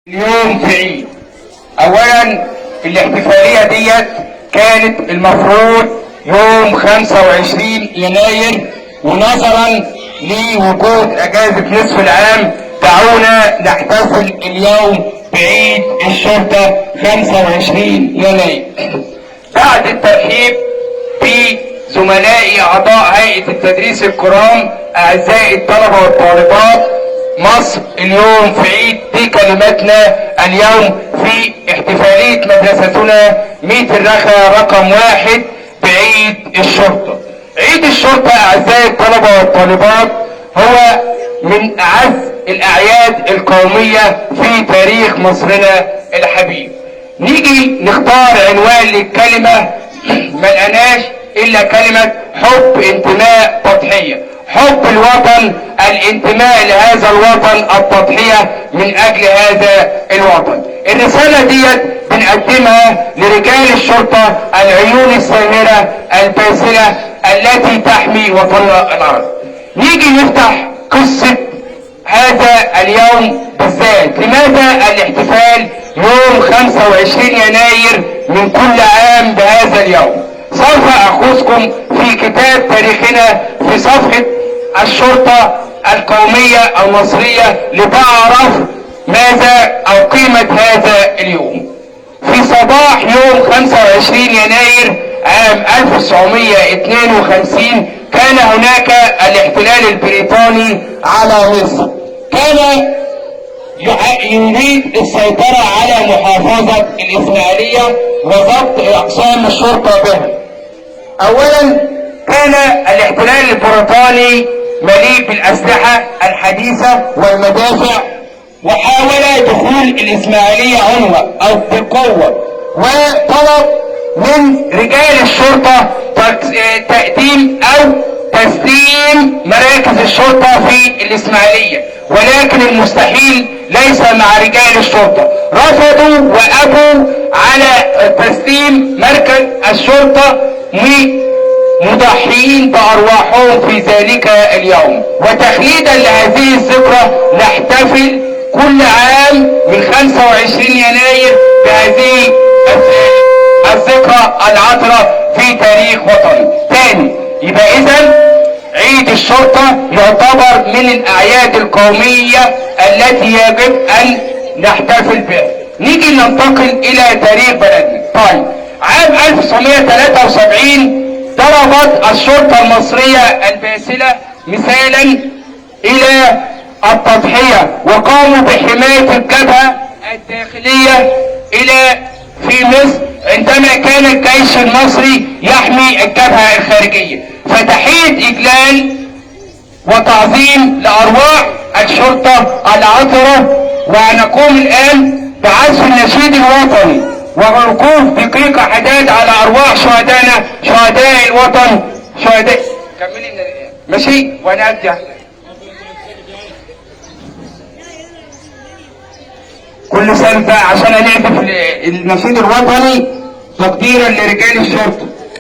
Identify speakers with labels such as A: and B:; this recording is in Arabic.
A: اليوم في عيد. اولا الاحتفالية ديت كانت المفروض يوم 25 يناير، ونظرا لوجود اجازة نصف العام دعونا نحتفل اليوم بعيد الشرطة 25 يناير. بعد الترحيب بزملائي اعضاء هيئة التدريس الكرام، اعزائي الطلبة والطالبات، مصر اليوم في عيد. دي كلماتنا اليوم في احتفالية مدرستنا ميت الرخا رقم 1 بعيد الشرطة. عيد الشرطة اعزائي الطلبة والطالبات هو من اعز الاعياد القومية في تاريخ مصرنا الحبيب. نيجي نختار عنوان للكلمة، ما لقناش الا كلمة حب، انتماء، تضحية. حب الوطن، الانتماء لهذا الوطن، التضحية من اجل هذا الوطن. الرسالة ديت بنقدمها لرجال الشرطة العيون الساهرة الباسلة التي تحمي وطننا الارض. نيجي نفتح قصة هذا اليوم بالذات. لماذا الاحتفال يوم 25 يناير من كل عام بهذا اليوم؟ سوف اخذكم في كتاب تاريخنا في صفحة الشرطة القومية المصرية لتعرف ماذا او قيمة هذا اليوم. في صباح يوم 25 يناير عام 1952 كان هناك الاحتلال البريطاني على مصر. كان يريد السيطرة على محافظة الإسماعيلية وضبط أقسام الشرطة بها. أولا كان الاحتلال البريطاني مليء بالأسلحة الحديثة والمدافع، وحاول دخول الإسماعيلية عنوة أو بقوة، وطلب من رجال الشرطة تقديم أو تسليم مراكز الشرطة في الإسماعيلية، ولكن المستحيل ليس مع رجال الشرطة. رفضوا وأبوا على تسليم مركز الشرطة مضحيين بأرواحهم في ذلك اليوم. وتخليدا لهذه الذكرى نحتفل كل عام من 25 يناير بهذه الذكرى العطرة في تاريخ وطني. تاني، يبقى إذن عيد الشرطة يعتبر من الأعياد القومية التي يجب أن نحتفل بها. نيجي ننتقل إلى تاريخ بلدنا. طيب، عام 1973 ضربت الشرطة المصرية الباسلة مثالا إلى التضحية، وقاموا بحماية الجبهة الداخلية في مصر عندما كان الجيش المصري يحمي الجبهة الخارجية. فتحية إجلال وتعظيم لأرواح الشرطة العطرة. ونقوم الآن بعزف النشيد الوطني ووقوف دقيقة حداد على أرواح شهدائنا، شهداء الوطن، شهداء. كملي من الآن ماشي وأنا أبدأ. كل سنة عشان نعزف النشيد الوطني تقديرا لرجال الشرطة.